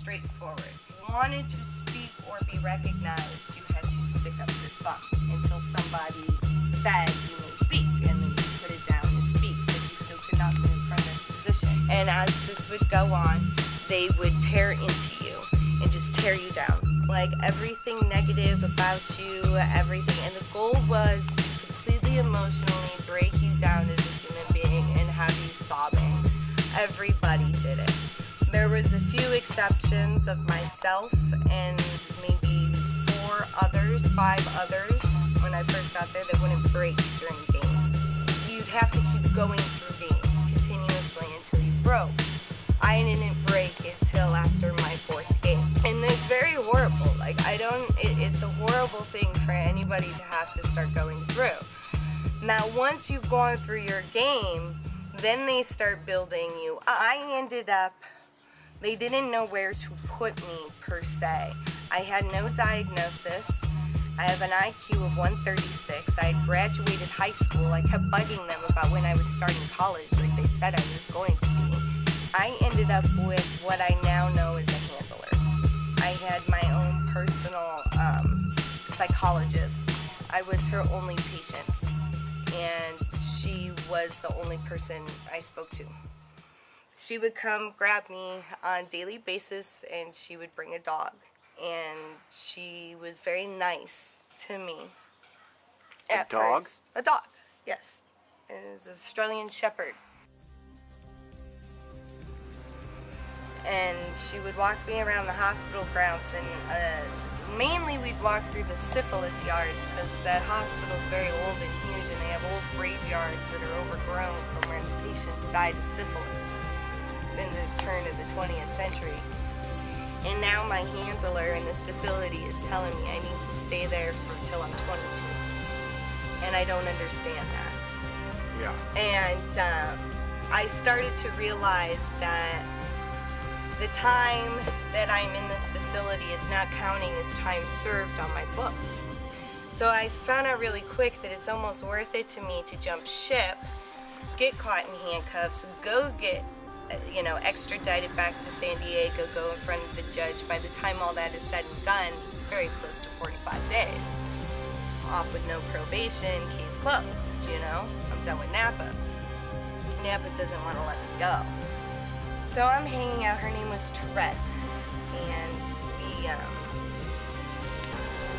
straightforward. If you wanted to speak or be recognized, you had to stick up your thumb until somebody said you may speak, and then you put it down and speak, but you still could not move from this position. And as this would go on, they would tear into you and just tear you down. Like everything negative about you, everything. And the goal was to completely emotionally break you down as a human being and have you sobbing. Everybody did it. There was a few exceptions of myself and maybe 5 others when I first got there that wouldn't break during games. You'd have to keep going through games continuously until you broke. I didn't break it till after my 4th game. And it's very horrible. Like, it's a horrible thing for anybody to have to start going through. Now, once you've gone through your game, then they start building you. I ended up, they didn't know where to put me per se. I had no diagnosis. I have an IQ of 136. I had graduated high school. I kept bugging them about when I was starting college, like they said I was going to be. I ended up with what I now know as a handler. I had my own personal psychologist. I was her only patient, and she was the only person I spoke to. She would come grab me on a daily basis, and she would bring a dog. And she was very nice to me. A dog? First. A dog, yes. It was an Australian Shepherd. And she would walk me around the hospital grounds, and mainly we'd walk through the syphilis yards because that hospital is very old and huge, and they have old graveyards that are overgrown from where the patients died of syphilis in the turn of the 20th century. And now my handler in this facility is telling me I need to stay there till I'm 22. And I don't understand that. Yeah. And I started to realize that the time that I'm in this facility is not counting as time served on my books. So I found out really quick that it's almost worth it to me to jump ship, get caught in handcuffs, go get extradited back to San Diego, go in front of the judge. By the time all that is said and done, very close to 45 days. Off with no probation, case closed, I'm done with Napa. Napa doesn't want to let me go. So I'm hanging out, her name was PREZ, and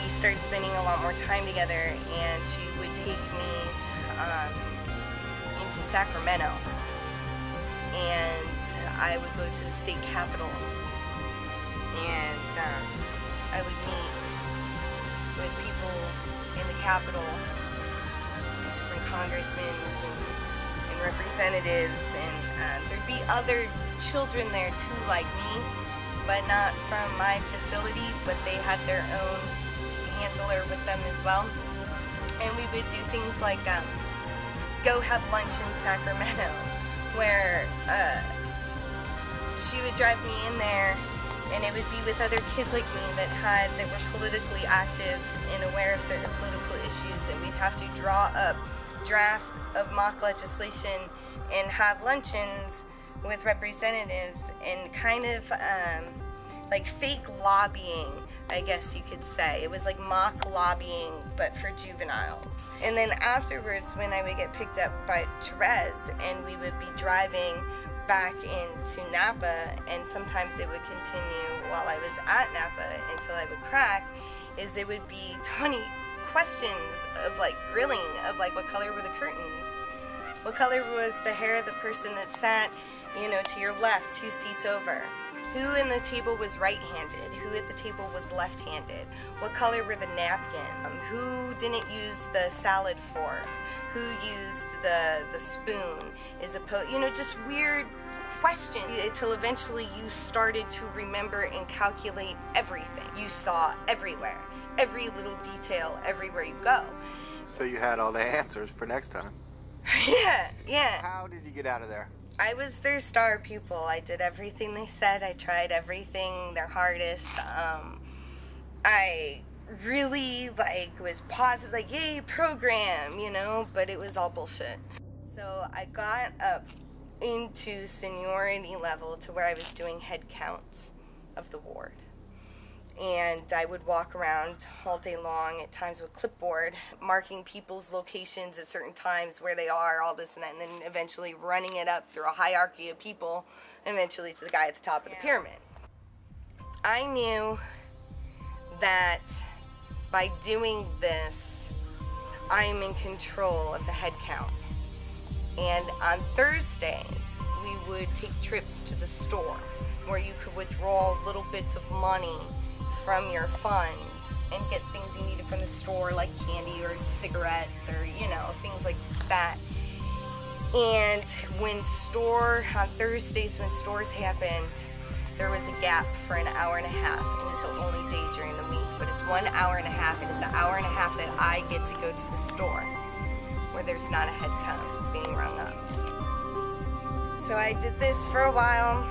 we started spending a lot more time together, and she would take me into Sacramento. And I would go to the state capitol, and I would meet with people in the capitol, different congressmen and representatives, and there'd be other children there too like me, but not from my facility, but they had their own handler with them as well. And we would do things like go have lunch in Sacramento, where she would drive me in there, and it would be with other kids like me that were politically active and aware of certain political issues, and we'd have to draw up drafts of mock legislation and have luncheons with representatives and kind of like fake lobbying, I guess you could say. It was like mock lobbying, but for juveniles. And then afterwards, when I would get picked up by PREZ, and we would be driving back into Napa, and sometimes it would continue while I was at Napa until I would crack, is it would be 20 questions of like grilling of like, what color were the curtains? What color was the hair of the person that sat, to your left, 2 seats over? Who in the table was right-handed? Who at the table was left-handed? What color were the napkins? Who didn't use the salad fork? Who used the spoon? Just weird questions until eventually you started to remember and calculate everything you saw everywhere. Every little detail, everywhere you go. So you had all the answers for next time. Yeah. How did you get out of there? I was their star pupil. I did everything they said. I tried everything, their hardest. I really, was positive, yay, program, but it was all bullshit. So I got up into seniority level to where I was doing head counts. of the ward. And I would walk around all day long, at times with clipboard, marking people's locations at certain times, where they are, all this and that, and then eventually running it up through a hierarchy of people, eventually to the guy at the top of the pyramid. I knew that by doing this, I am in control of the head count. And on Thursdays, we would take trips to the store where you could withdraw little bits of money from your funds and get things you needed from the store, like candy or cigarettes or, you know, things like that. And on Thursdays when stores happened, there was a gap for an hour and a half, and it's the only day during the week, but it's 1 hour and a half, and it's the hour and a half that I get to go to the store where there's not a head count being rung up. So I did this for a while.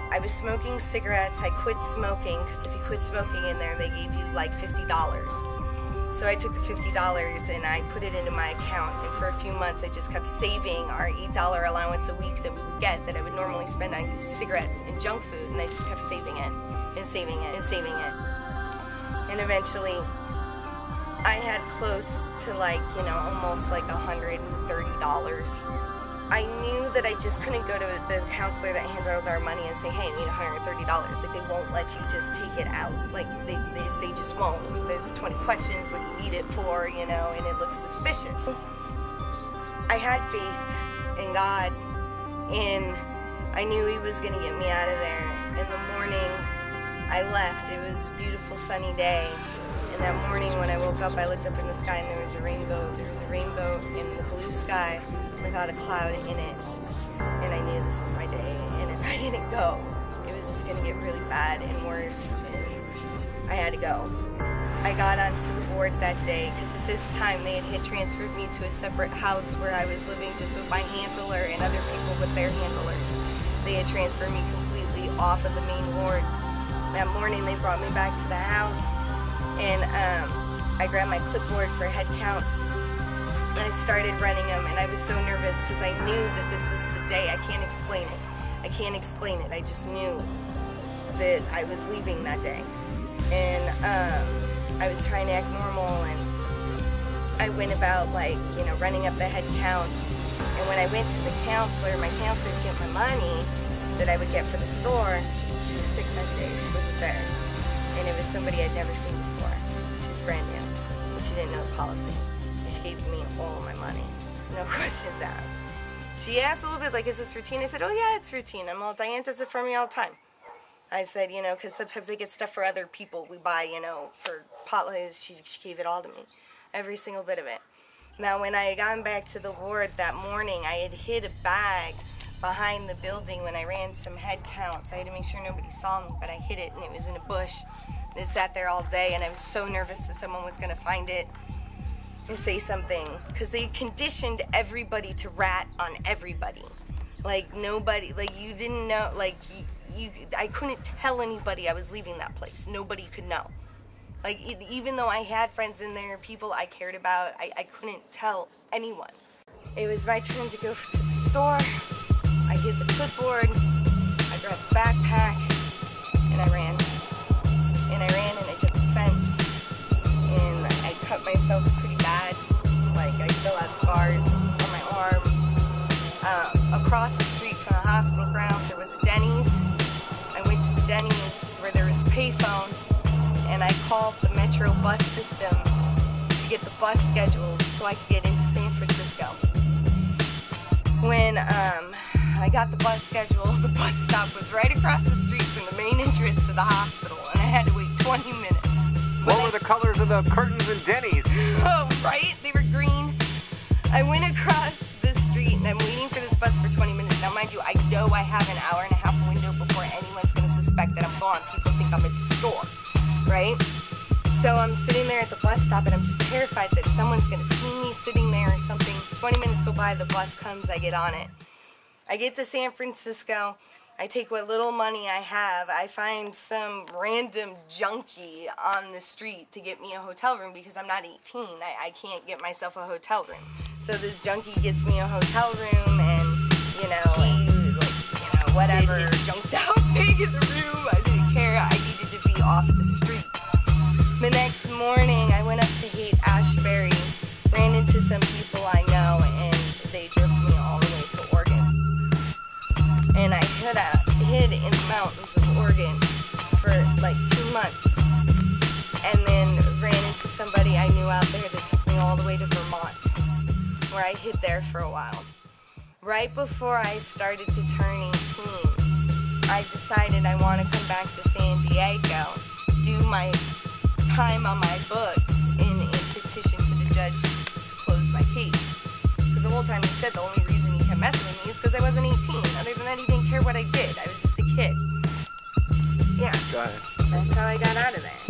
I was smoking cigarettes. I quit smoking because if you quit smoking in there, they gave you like $50. So I took the $50 and I put it into my account, and for a few months I just kept saving our $8 allowance a week that we would get that I would normally spend on cigarettes and junk food, and I just kept saving it and saving it and saving it. And eventually I had close to, like, you know, almost like $130. I knew that I just couldn't go to the counselor that handled our money and say, hey, I need $130. Like, they won't let you just take it out. Like, they just won't. There's 20 questions, what do you need it for, you know, and it looks suspicious. I had faith in God, and I knew He was going to get me out of there. In the morning, I left. It was a beautiful sunny day. And that morning when I woke up, I looked up in the sky and there was a rainbow. There was a rainbow in the blue sky without a cloud in it. And I knew this was my day. And if I didn't go, it was just going to get really bad and worse. And I had to go. I got onto the ward that day because at this time they had transferred me to a separate house where I was living just with my handler and other people with their handlers. They had transferred me completely off of the main ward. That morning they brought me back to the house, and I grabbed my clipboard for head counts and I started running them, and I was so nervous because I knew that this was the day. I can't explain it. I can't explain it. I just knew that I was leaving that day. And I was trying to act normal, and I went about, like, you know, running up the head counts. And when I went to the counselor, my counselor to get my money that I would get for the store, she was sick that day. She wasn't there. And it was somebody I'd never seen before. She was brand new, and she didn't know the policy. And she gave me all of my money, no questions asked. She asked a little bit, like, is this routine? I said, oh yeah, it's routine. I'm all, Diane does it for me all the time. I said, you know, because sometimes they get stuff for other people. We buy, you know, for potlucks. She gave it all to me, every single bit of it. Now, when I had gotten back to the ward that morning, I had hid a bag behind the building when I ran some head counts. I had to make sure nobody saw me, but I hid it, and it was in a bush. It sat there all day, and I was so nervous that someone was going to find it and say something, because they conditioned everybody to rat on everybody. Like, nobody, like, you didn't know, like, I couldn't tell anybody I was leaving that place. Nobody could know. Like, even though I had friends in there, people I cared about, I couldn't tell anyone. It was my turn to go to the store. I hid the clipboard, I grabbed the backpack, and I ran. And I ran and I jumped the fence, and I cut myself pretty bad. Like, I still have scars on my arm. Across the street from the hospital grounds, there was a Denny's. I went to the Denny's where there was a payphone, and I called the Metro bus system to get the bus schedules so I could get into San Francisco. When I got the bus schedule, the bus stop was right across the street from the main entrance of the hospital, and I had to wait 20 minutes. What were the colors of the curtains in Denny's? Oh, right? They were green. I went across the street, and I'm waiting for this bus for 20 minutes. Now, mind you, I know I have an hour and a half window before anyone's going to suspect that I'm gone. People think I'm at the store, right? So I'm sitting there at the bus stop, and I'm just terrified that someone's going to see me sitting there or something. 20 minutes go by, the bus comes, I get on it. I get to San Francisco. I take what little money I have. I find some random junkie on the street to get me a hotel room because I'm not 18. I can't get myself a hotel room. So this junkie gets me a hotel room, and, you know, he, like, you know, whatever, did his junked out thing in the room. I didn't off the street. The next morning, I went up to Haight-Ashbury, ran into some people I know, and they drove me all the way to Oregon. And I hid in the mountains of Oregon for like 2 months. And then ran into somebody I knew out there that took me all the way to Vermont, where I hid there for a while. Right before I started to turn 18, I decided I want to come back to San Diego, do my time on my books in petition to the judge to close my case. Because the whole time he said the only reason he kept messing with me is because I wasn't 18. Other than that, he didn't care what I did. I was just a kid. Yeah. Go ahead. That's how I got out of there.